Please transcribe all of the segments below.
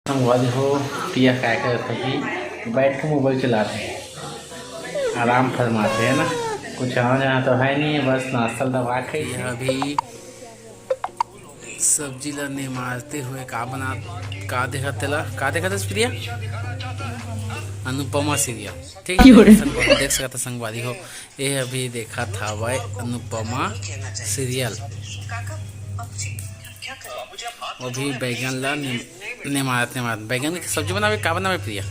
संगवारी हो पिया क्या करते कि बैठ के मोबाइल चलाते हैं, आराम फरमाते हैं ना। कुछ आना जाना तो है नहीं, बस नाश्ता दबा के अभी सब्जी लने मारते हुए का देखा प्रिया अनुपमा सीरियल। ठीक है, देख सकता संगवारी हो ये अभी देखा था वह अनुपमा सीरियल। वो भी बैगन ला निमारत बैगन की सब्जी बनावे का बनावे प्रिया?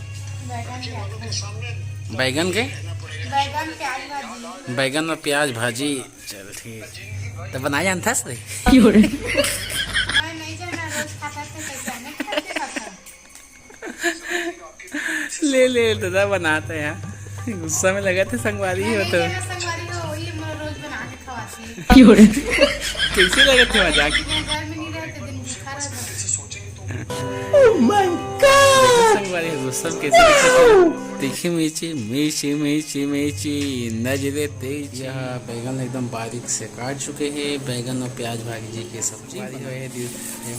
बैगन और प्याज भाजी। चल ठीक तो बनाया जानता सही। ले ले दादा बनाते हैं, गुस्सा में लगा थे संगवारी हो तो कैसे लगे थे मजाक? सब कैसे तीखी मिर्ची मिर्ची मिर्ची मिर्ची नजरे तेज। यहाँ बैगन एकदम बारीक से काट चुके हैं। बैगन और प्याज भाजी की सब्जी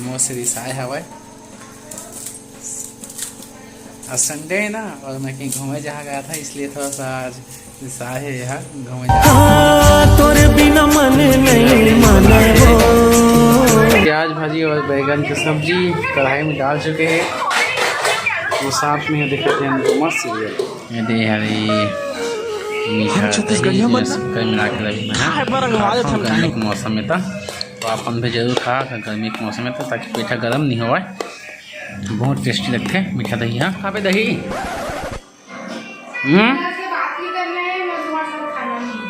मौसम रिसाए हवा। आज संडे है ना, और मैं कहीं घूमे जहाँ गया था, इसलिए थोड़ा सा आज रिसाए है यहाँ घूमे प्याज भाजी और बैगन की सब्जी कढ़ाई में डाल चुके हैं। वो साथ में दिखाते हैं अनुपमा सीरियल। ये दे हरी मीठा मिला के लगी गर्मी के मौसम में था, तो अपन भी जरूर खा गर्मी के मौसम में था, ताकि पेटा गर्म नहीं हुआ। बहुत टेस्टी लगते हैं मीठा दही। हाँ खा पे दही।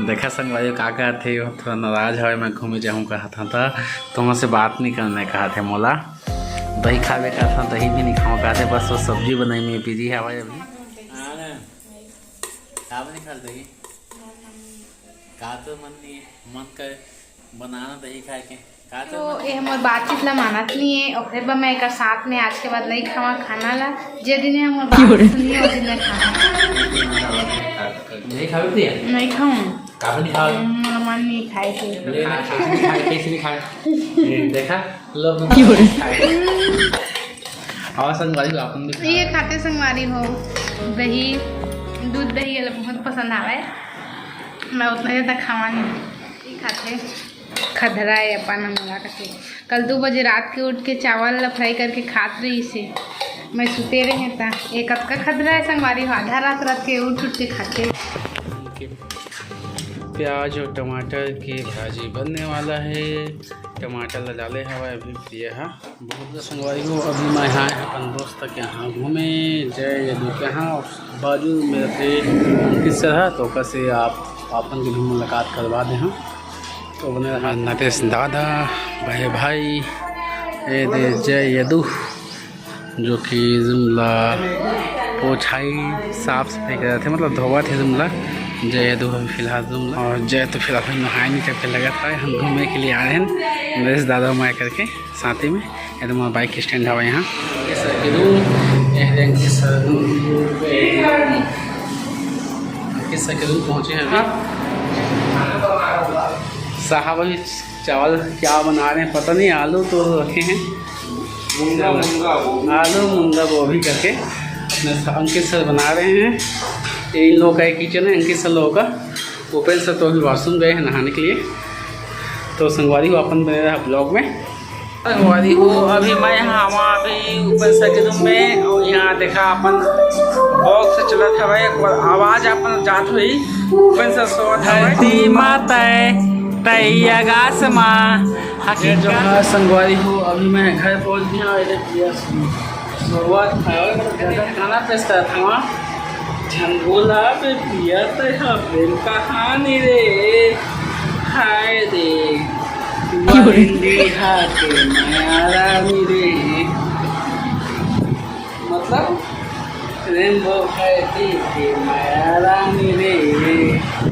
देखा संगवारी का थे थोड़ा नाराज है, मैं घूमे जाऊँ कहा था तो वहाँ से बात नहीं करने कहा थे। मोला दही खावे का था, दही भी नहीं खाओ कहा थे, बस वो सब्जी बनाई में बिजी है अभी। खा दही का तो मन कर बनाना दही खाए के तो ये हमार बातचीत ला मानत नहीं है, और फिर मैं एक साथ में आज के बाद नहीं खावा खाना ला जे दिन हमार बात सुनिए उस दिन खाना नहीं खावे प्रिया? नहीं खाऊं का नहीं खावे? मन नहीं खाए थे। कैसे नहीं खाए? देखा लोग और संगवारी अपन भी ये खाते संगवारी हो दही दूध दही बहुत पसंद आवे। मैं उतना ज़्यादा खावा नहीं खाते। खदरा है अपन मंगा करके कल 2 बजे रात के उठ के चावल फ्राई करके खात रही से मैं सुते रहे था। एक का खदरा है संगवारी हो, आधा रात के उठ के खाते। प्याज और टमाटर की भाजी बनने वाला है। टमाटर डाले हवा अभी प्रिया है बहुत संगवारी को। अभी मैं यहाँ अपन दोस्त के यहाँ घूमे जय यदू के यहाँ, बाजू मेरे थे किस तरह तो कैसे आप अपन की भी मुलाकात करवा दें। हाँ तो बने रहा नटेश दादा भाई भाई ए दे जय यदू, जो कि जुमला पोछाई साफ सफाई कर रहे थे, मतलब धोवा थे जुमला। जय यदू फिलहाल जुमला, और जय तो फिर अभी नहाए नहीं करके लगा था। हम घूमने के लिए आ रहे हैं नरेश दादा माया करके साथ ही में। एकदम बाइक स्टैंड हवा यहाँ पहुँचे हैं अभी। साहब अभी चावल क्या बना रहे हैं पता नहीं, आलू तो रखे हैं आलू मूंगा गोभी करके अपने अंकित सर बना रहे हैं। इन लोगों का एक किचन है, अंकित सर लोगों का। ओपन सर तो अभी वॉशरूम गए हैं नहाने के लिए। तो संगवारी हो अपन बने रहा ब्लॉग में। संगवारी हो अभी मैं यहाँ अभी ओपन सर के रूम में, और यहाँ देखा अपन बॉक्स से चला था भाई, आवाज़ अपन जात हुई ओपन सर सोती माता तैयागास माँ जो है संगवारी हो। अभी मैं घर पहुँच गया। शुरुआत खाना पेश करा था वहाँ झंगोला पे पिया तो प्रेम कहानी रे खाए रे के मारानी रे, मतलब रेनबो खाए थी के मारानी रे।